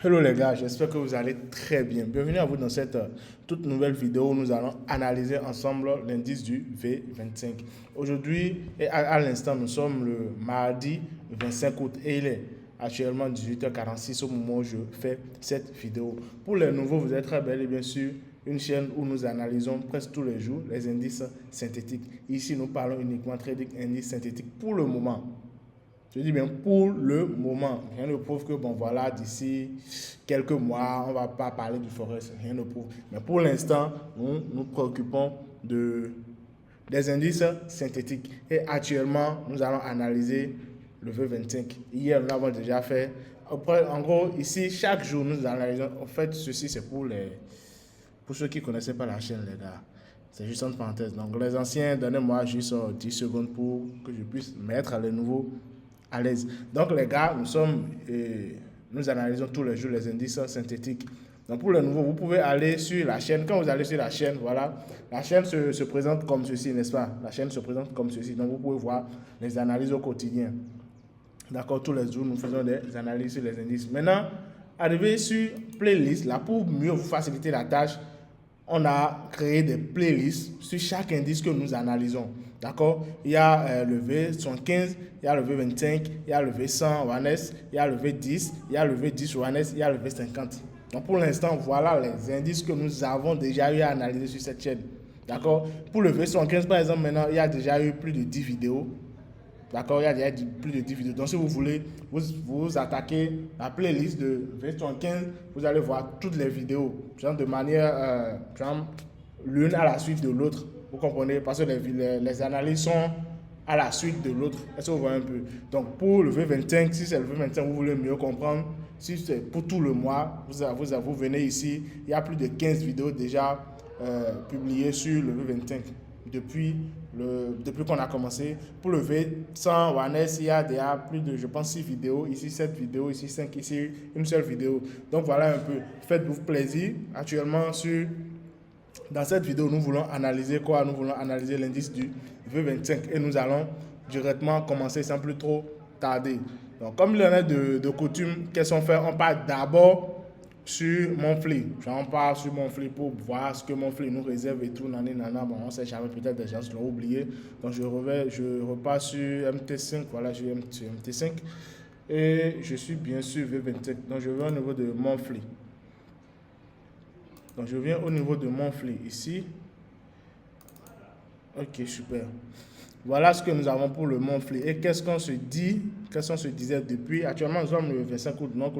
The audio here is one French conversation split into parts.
Hello les gars, j'espère que vous allez très bien. Bienvenue à vous dans cette toute nouvelle vidéo où nous allons analyser ensemble l'indice du V25. Aujourd'hui et à l'instant, nous sommes le mardi 25 août et il est actuellement 18h46 au moment où je fais cette vidéo. Pour les nouveaux, vous êtes très bel et bien sûr une chaîne où nous analysons presque tous les jours les indices synthétiques. Ici, nous parlons uniquement trading indices synthétiques pour le moment. Je dis bien pour le moment. Rien ne prouve que, bon, voilà, d'ici quelques mois, on ne va pas parler du Forex. Rien ne prouve. Mais pour l'instant, nous nous préoccupons des indices synthétiques. Et actuellement, nous allons analyser le V25. Hier, nous l'avons déjà fait. Après, en gros, ici, chaque jour, nous analysons. En fait, ceci, c'est pour ceux qui ne connaissaient pas la chaîne, les gars. C'est juste une parenthèse. Donc, les anciens, donnez-moi juste 10 secondes pour que je puisse mettre les nouveaux à l'aise. Donc, les gars, nous analysons tous les jours les indices synthétiques. Donc, pour les nouveaux, vous pouvez aller sur la chaîne. Quand vous allez sur la chaîne, voilà, la chaîne se présente comme ceci, n'est-ce pas? La chaîne se présente comme ceci. Donc, vous pouvez voir les analyses au quotidien. D'accord, tous les jours, nous faisons des analyses sur les indices. Maintenant, arrivé sur playlist, là, pour mieux vous faciliter la tâche, on a créé des playlists sur chaque indice que nous analysons. D'accord? Il y a le V75, il y a le V25, il y a le V100 OneS, il y a le V10, il y a le V10 OneS, il y a le V50. Donc pour l'instant, voilà les indices que nous avons déjà eu à analyser sur cette chaîne. D'accord? Pour le V115, par exemple, maintenant, il y a déjà eu plus de 10 vidéos. D'accord, il y a déjà plus de 10 vidéos. Donc, si vous voulez vous attaquer la playlist de version 15, vous allez voir toutes les vidéos, genre de manière, l'une à la suite de l'autre. Vous comprenez? Parce que les analyses sont à la suite de l'autre. Est-ce que vous voyez un peu? Donc, pour le V25, si c'est le V25, vous voulez mieux comprendre. Si c'est pour tout le mois, vous venez ici. Il y a plus de 15 vidéos déjà publiées sur le V25 depuis qu'on a commencé. Pour le V100 OneS, il y a déjà plus de, je pense, 6 vidéos. Ici, 7 vidéos. Ici, 5. Ici, une seule vidéo. Donc, voilà un peu. Faites-vous plaisir. Actuellement, dans cette vidéo, nous voulons analyser quoi? Nous voulons analyser l'indice du V25 et nous allons directement commencer sans plus trop tarder. Donc, comme il y en a de coutume, qu'est-ce qu'on fait? On part d'abord sur Monthly. On part sur Monthly pour voir ce que Monthly nous réserve et tout. Nana. Bon, on ne sait jamais, peut-être des gens l'ont oublié. Donc, je repars sur MT5. Voilà, je suis sur MT5. Et je suis bien sûr V25. Donc, je vais au niveau de Monthly. Donc, je viens au niveau de Monthly ici. Ok, super. Voilà ce que nous avons pour le Monthly. Et qu'est-ce qu'on se dit? Qu'est-ce qu'on se disait depuis? Actuellement, nous sommes le 25 août. Donc,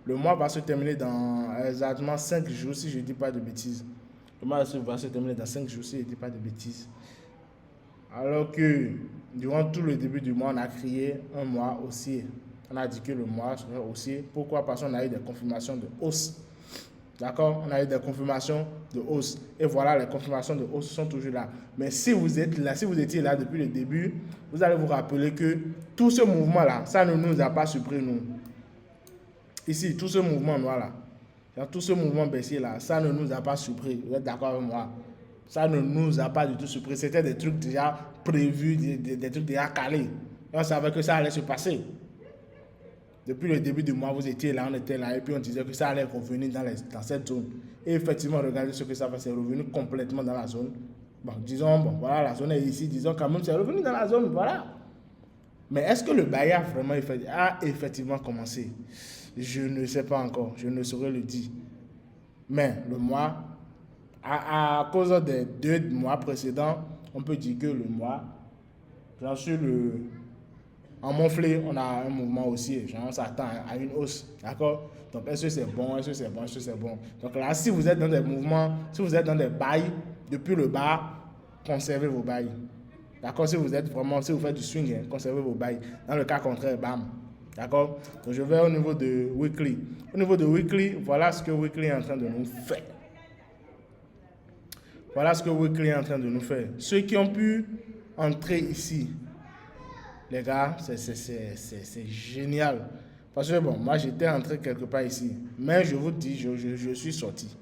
le mois va se terminer dans exactement 5 jours, si je ne dis pas de bêtises. Le mois va se terminer dans 5 jours, si je ne dis pas de bêtises. Alors que, durant tout le début du mois, on a créé un mois haussier. On a dit que le mois serait haussier. Pourquoi? Parce qu'on a eu des confirmations de hausse. D'accord? On a eu des confirmations de hausse. Et voilà, les confirmations de hausse sont toujours là. Mais si vous êtes là, si vous étiez là depuis le début, vous allez vous rappeler que tout ce mouvement-là, ça ne nous a pas surpris, nous. Ici, tout ce mouvement noir là, tout ce mouvement baissier là, ça ne nous a pas surpris. Vous êtes d'accord avec moi? Ça ne nous a pas du tout surpris. C'était des trucs déjà prévus, des trucs déjà calés. Et on savait que ça allait se passer. Depuis le début du mois, vous étiez là, on était là, et puis on disait que ça allait revenir dans cette zone. Et effectivement, regardez ce que ça fait, c'est revenu complètement dans la zone. Bon, disons, bon, voilà, la zone est ici, disons quand même, c'est revenu dans la zone, voilà. Mais est-ce que le bail a effectivement commencé? Je ne sais pas encore, je ne saurais le dire. Mais le mois, à cause des 2 mois précédents, on peut dire que le mois, j'en suis en Monthly, on a un mouvement haussier. On s'attend à une hausse. D'accord? Donc, est-ce que c'est bon? Est-ce que c'est bon? Est-ce que c'est bon? Donc là, si vous êtes dans des mouvements, si vous êtes dans des bails depuis le bas, conservez vos bails. D'accord? Si vous faites du swing, conservez vos bails. Dans le cas contraire, bam. D'accord? Donc, je vais au niveau de Weekly. Au niveau de Weekly, voilà ce que Weekly est en train de nous faire. Voilà ce que Weekly est en train de nous faire. Ceux qui ont pu entrer ici, les gars, c'est génial. Parce que bon, moi j'étais entré quelque part ici. Mais je vous dis, je suis sorti.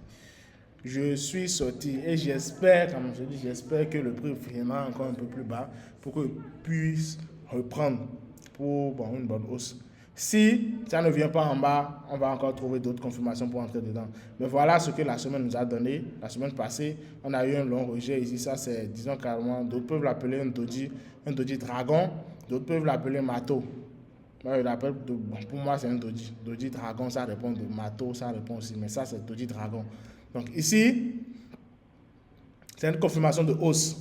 Je suis sorti et j'espère, comme je dis, j'espère que le prix viendra encore un peu plus bas pour que puisse reprendre pour une bonne hausse. Si ça ne vient pas en bas, on va encore trouver d'autres confirmations pour entrer dedans. Mais voilà ce que la semaine nous a donné. La semaine passée, on a eu un long rejet ici. Ça, c'est, disons carrément, d'autres peuvent l'appeler un doji dragon. D'autres peuvent l'appeler mato. Moi, pour moi, c'est un doji. Doji dragon, ça répond de mato, ça répond aussi. Mais ça, c'est doji dragon. Donc ici, c'est une confirmation de hausse.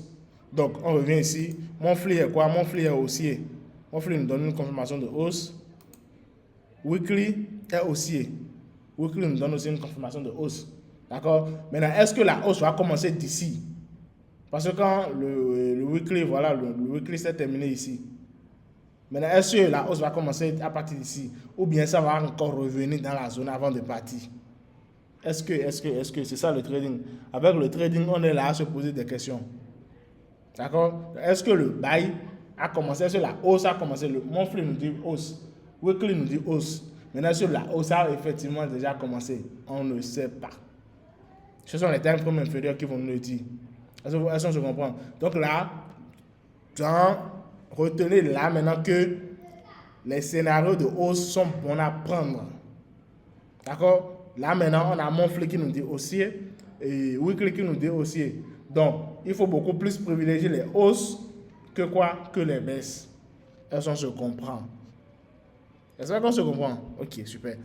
Donc, on revient ici. Mon flux est quoi? Mon flux est haussier. Mon flux nous donne une confirmation de hausse. Weekly est haussier. Weekly nous donne aussi une confirmation de hausse. D'accord? Maintenant, est-ce que la hausse va commencer d'ici? Parce que quand le weekly, voilà, le weekly s'est terminé ici. Maintenant, est-ce que la hausse va commencer à partir d'ici? Ou bien ça va encore revenir dans la zone avant de partir? Est-ce que c'est ça le trading? Avec le trading, on est là à se poser des questions. D'accord? Est-ce que le buy a commencé? Est-ce que la hausse a commencé? Le monthly nous dit hausse. Weekly nous dit hausse. Maintenant, est-ce que la hausse a effectivement déjà commencé? On ne sait pas. Ce sont les termes inférieurs qui vont nous le dire. Est-ce qu'on se comprend? Donc là, retenez là maintenant que les scénarios de hausse sont bons à prendre. D'accord? Là maintenant, on a monthly qui nous dit haussier et weekly qui nous dit haussier. Donc, il faut beaucoup plus privilégier les hausses que quoi? Que les baisses. Est-ce qu'on se comprend? Est-ce qu'on se comprend? Ok, super.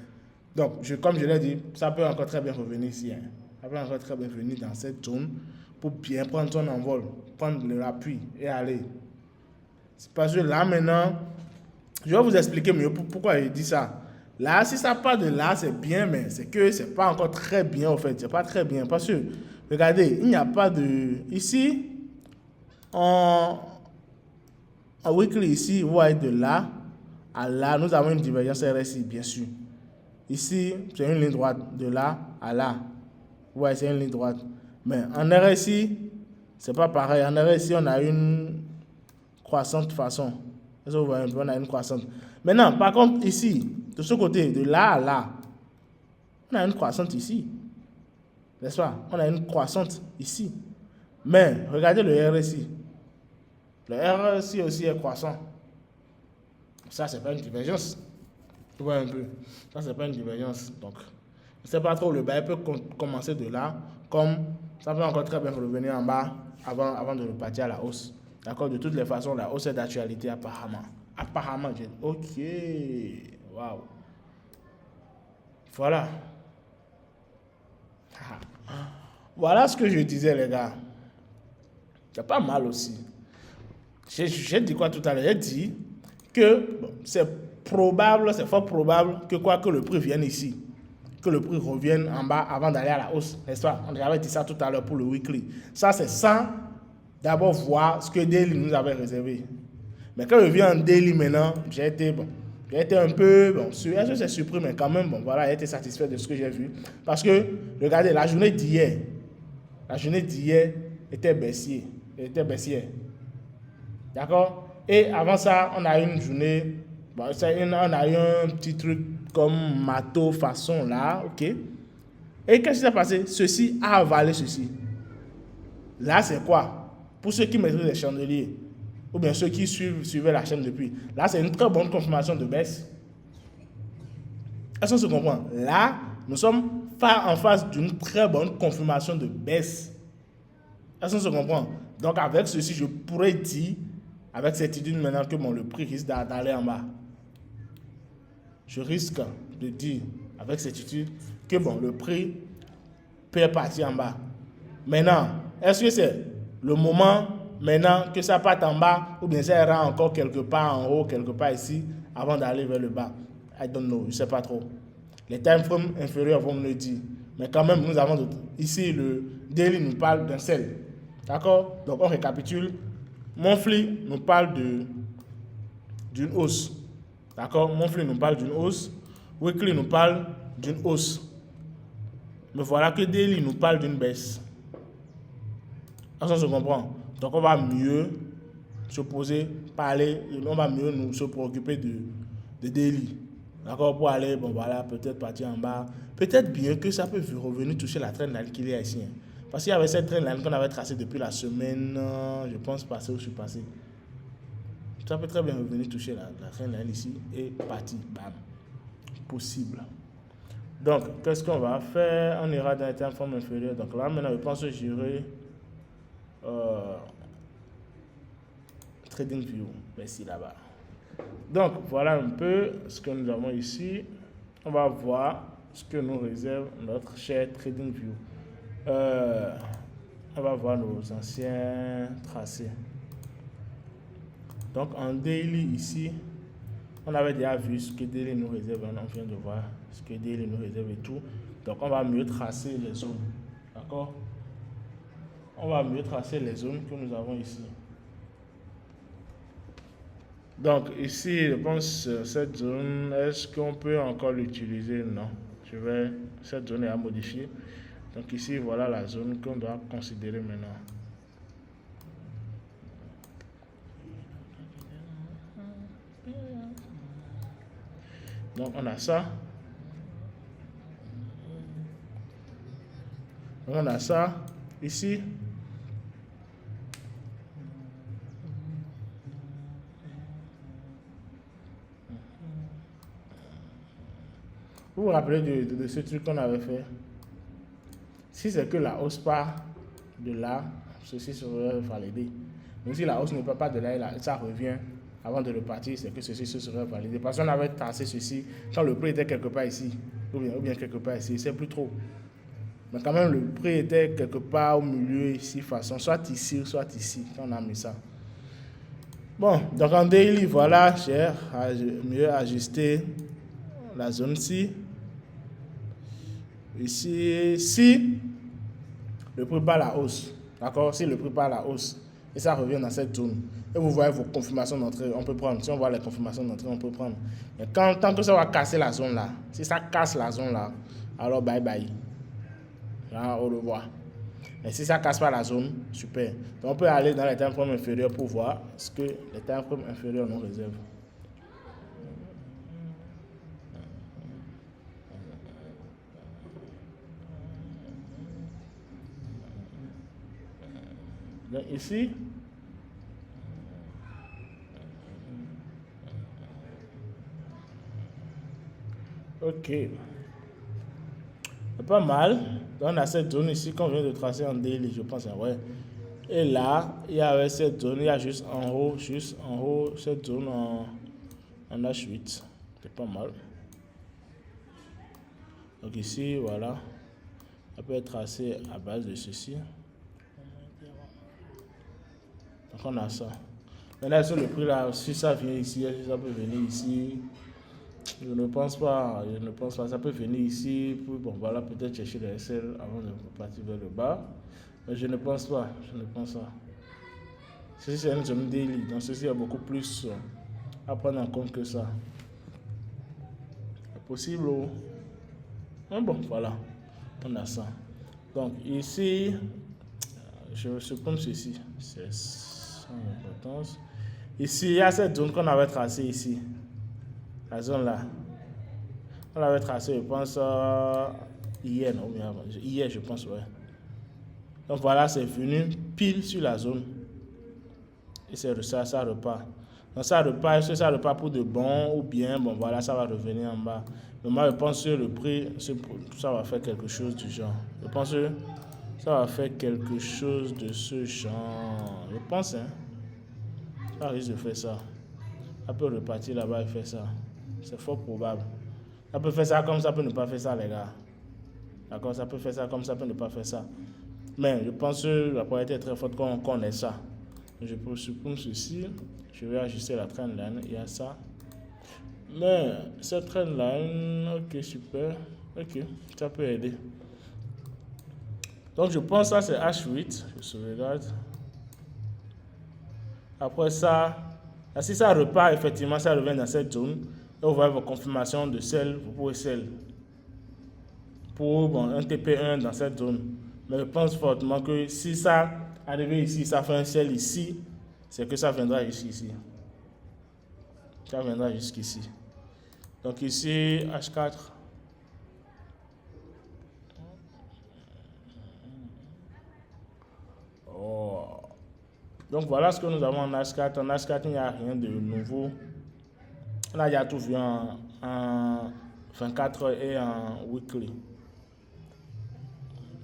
Donc, comme je l'ai dit, ça peut encore très bien revenir ici. Hein. Ça peut encore très bien venir dans cette zone pour bien prendre son envol, prendre l'appui et aller. C'est parce que là maintenant, je vais vous expliquer mieux pourquoi je dis ça. Là, si ça part de là, c'est bien, mais c'est que c'est pas encore très bien en fait. C'est pas très bien parce que, regardez, il n'y a pas de... Ici, en weekly, ici, vous voyez de là à là, nous avons une divergence RSI, bien sûr. Ici, c'est une ligne droite, de là à là. Vous voyez, c'est une ligne droite. Mais en RSI, c'est pas pareil. En RSI, on a une croissante façon. Est-ce que vous voyez un peu, on a une croissante. Maintenant, par contre, ici, de ce côté, de là à là, on a une croissante ici. N'est-ce pas? On a une croissante ici. Mais, regardez le RSI. Le RSI aussi est croissant. Ça, c'est pas une divergence. Tu vois un peu. Ça, c'est pas une divergence. Donc, je ne sais pas trop, le bail peut commencer de là, comme ça peut encore très bien revenir en bas avant de repartir à la hausse. D'accord? De toutes les façons, la hausse est d'actualité apparemment. Apparemment, j'ai dit, ok. Waouh. Voilà. Voilà ce que je disais, les gars. C'est pas mal aussi. J'ai dit quoi tout à l'heure? J'ai dit que bon, c'est probable, c'est fort probable que quoi que le prix vienne ici, que le prix revienne en bas avant d'aller à la hausse, n'est-ce pas? On avait dit ça tout à l'heure pour le weekly. Ça, c'est sans d'abord voir ce que Daily nous avait réservé. Mais quand je viens en Daily maintenant, j'ai été un peu, est-ce que c'est surpris, mais quand même, voilà, j'ai été satisfait de ce que j'ai vu. Parce que, regardez, la journée d'hier était baissière. D'accord? Et avant ça, on a eu une journée, on a eu un petit truc comme mato façon là, ok? Et qu'est-ce qui s'est passé? Ceci a avalé ceci. Là, c'est quoi? Pour ceux qui maîtrisent les chandeliers, ou bien ceux qui suivaient la chaîne depuis, là, c'est une très bonne confirmation de baisse. Est-ce qu'on se comprend? Là, nous sommes en face d'une très bonne confirmation de baisse. Est-ce qu'on se comprend? Donc, avec ceci, je pourrais dire, avec certitude maintenant que le prix risque d'aller en bas. Je risque de dire, avec certitude, que le prix peut partir en bas. Maintenant, est-ce que c'est le moment maintenant que ça parte en bas ou bien ça ira encore quelque part en haut, quelque part ici, avant d'aller vers le bas? I don't know, je ne sais pas trop. Les time frames inférieurs vont me le dire. Mais quand même, nous avons ici le daily nous parle d'un sell. D'accord? Donc on récapitule. Monthly nous parle d'une hausse. D'accord? Monthly nous parle d'une hausse. Weekly nous parle d'une hausse. Mais voilà que daily nous parle d'une baisse. Ça se comprend. Donc on va mieux se poser, parler, on va mieux nous se préoccuper de daily. D'accord? Pour aller, peut-être partir en bas. Peut-être bien que ça peut revenir toucher la trendline qu'il y a ici. Parce qu'il y avait cette trendline qu'on avait tracée depuis la semaine, je pense, passée ou surpassée. Ça peut très bien revenir toucher la trend line ici et partir. Bam. Possible. Donc, qu'est-ce qu'on va faire? On ira dans les time frame inférieur. Donc là, maintenant, je pense que j'irai Trading View. Merci là-bas. Donc, voilà un peu ce que nous avons ici. On va voir ce que nous réserve notre cher Trading View. On va voir nos anciens tracés. Donc, en daily ici, on avait déjà vu ce que daily nous réserve. On vient de voir ce que daily nous réserve et tout. Donc, on va mieux tracer les zones. D'accord? On va mieux tracer les zones que nous avons ici. Donc, ici, je pense cette zone, est-ce qu'on peut encore l'utiliser? Non. Cette zone est à modifier. Donc, ici, voilà la zone qu'on doit considérer maintenant. Donc, on a ça. On a ça ici. Vous vous rappelez de ce truc qu'on avait fait? Si c'est que la hausse part de là, ceci serait validé. Mais si la hausse ne part pas de là et là, ça revient avant de repartir, c'est que ceci serait validé. Parce qu'on avait tracé ceci quand le prix était quelque part ici, ou bien quelque part ici, c'est plus trop. Mais quand même, le prix était quelque part au milieu ici, façon, soit ici ou soit ici, quand on a mis ça. Bon, donc en daily, voilà, j'ai mieux ajusté la zone-ci. Ici, si le prix bat la hausse, d'accord, si le prix bat la hausse, et ça revient dans cette zone, et vous voyez vos confirmations d'entrée, on peut prendre. Si on voit les confirmations d'entrée, on peut prendre. Mais tant que ça va casser la zone là, si ça casse la zone là, alors bye bye. Là, au revoir. Mais si ça ne casse pas la zone, super. Donc on peut aller dans les time frames inférieurs pour voir ce que les time frames inférieurs nous réservent. Donc ici, ok. Pas mal. Donc on a cette zone ici qu'on vient de tracer en daily, je pense. Ouais. Et là, il y avait cette zone, il y a juste en haut, cette zone en H8. C'est pas mal. Donc ici, voilà. Ça peut être tracé à base de ceci. Donc on a ça. Maintenant, sur le prix là, si ça vient ici, ça peut venir ici. Je ne pense pas. Ça peut venir ici. Puis bon, voilà, peut-être chercher les SL avant de partir vers le bas. Mais je ne pense pas. Ceci, c'est une zone daily. Donc, ceci, il y a beaucoup plus à prendre en compte que ça. C'est possible. Mais bon, voilà. On a ça. Donc, ici, je supprime ceci. C'est sans importance. Ici, il y a cette zone qu'on avait tracée ici. La zone là. On l'avait tracée, je pense, hier, non? Hier, je pense, ouais. Donc voilà, c'est venu pile sur la zone. Et c'est ça repart. Donc ça repart, est-ce que ça repart pour de bon ou bien, bon voilà, ça va revenir en bas. Mais moi, je pense que le prix, ça va faire quelque chose du genre. Je pense que ça va faire quelque chose de ce genre. Je pense, hein. Ça risque de faire ça. Ça peut repartir là-bas et faire ça. C'est fort probable. Ça peut faire ça comme ça peut ne pas faire ça, les gars. D'accord, ça peut faire ça comme ça peut ne pas faire ça. Mais je pense que la probabilité est très forte qu'on ait ça. Je peux supprimer ceci. Je vais ajuster la trendline. Il y a ça. Mais cette trendline, ok, super. Ok, ça peut aider. Donc je pense que ça c'est H8. Je sauvegarde. Après ça, si ça repart, effectivement, ça revient dans cette zone. Et vous voyez vos confirmations de sell, vous pouvez sell. Pour bon, un TP1 dans cette zone. Mais je pense fortement que si ça arrive ici, ça fait un sell ici, c'est que ça viendra ici. Ça viendra jusqu'ici. Donc ici, H4. Oh. Donc voilà ce que nous avons en H4. En H4, il n'y a rien de nouveau. On a déjà tout vu en 24 heures et en weekly.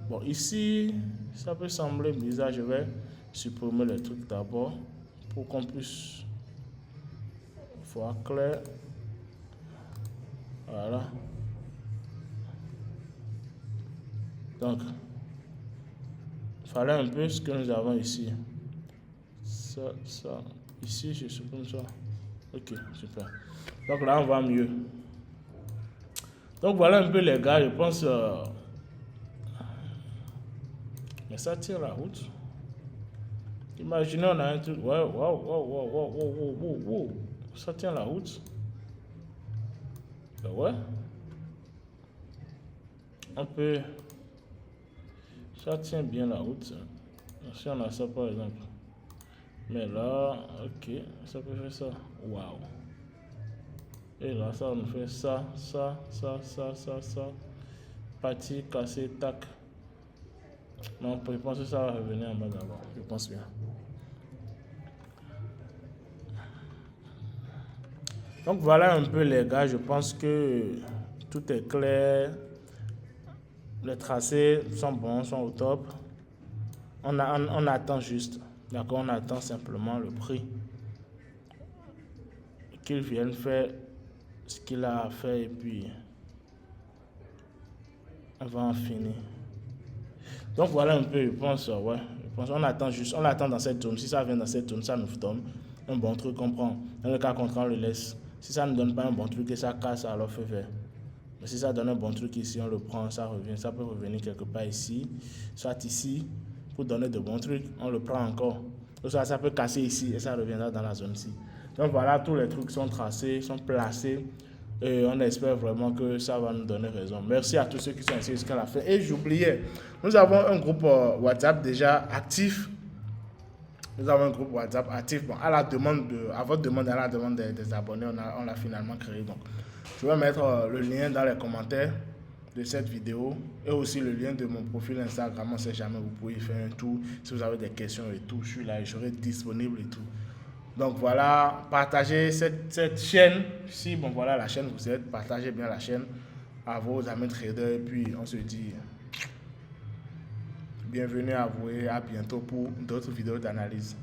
Bon, ici, ça peut sembler bizarre. Je vais supprimer les trucs d'abord pour qu'on puisse voir clair. Voilà. Donc, il fallait un peu ce que nous avons ici. Ça. Ici, je supprime ça. Ok, super. Donc là, on va mieux. Donc voilà un peu les gars, je pense... mais ça tient la route. Imaginez, on a un truc... Ouais, wow. Ça tient la route. Ben ouais. On peut... Ça tient bien la route. Si on a ça par exemple. Mais là, ok, ça peut faire ça. Waouh. Et là, ça nous fait ça. Partie cassée, tac. Non, je pense que ça va revenir en bas d'abord. Je pense bien. Donc voilà un peu les gars, je pense que tout est clair. Les tracés sont bons, sont au top. On attend juste. D'accord, on attend simplement le prix. Qu'il vienne faire ce qu'il a à faire et puis on va en finir. Donc voilà un peu, je pense, ouais. On attend juste, on attend dans cette zone. Si ça vient dans cette zone, ça nous donne un bon truc, on prend. Dans le cas contraire, on le laisse. Si ça ne donne pas un bon truc et ça casse, alors feu vert. Mais si ça donne un bon truc ici, on le prend, ça revient. Ça peut revenir quelque part ici, soit ici, pour donner de bons trucs, on le prend encore. Soit ça peut casser ici et ça reviendra dans la zone ici. Donc voilà, tous les trucs sont tracés, sont placés. Et on espère vraiment que ça va nous donner raison. Merci à tous ceux qui sont ici jusqu'à la fin. Et j'oubliais, nous avons un groupe WhatsApp déjà actif. Nous avons un groupe WhatsApp actif. Bon, à votre demande, à la demande des abonnés, on l'a finalement créé. Donc, je vais mettre le lien dans les commentaires de cette vidéo et aussi le lien de mon profil Instagram. On ne sait jamais, vous pouvez y faire un tour. Si vous avez des questions et tout, je suis là et je serai disponible et tout. Donc voilà, partagez cette chaîne. Si bon voilà la chaîne vous êtes, partagez bien la chaîne à vos amis traders. Et puis on se dit bienvenue à vous et à bientôt pour d'autres vidéos d'analyse.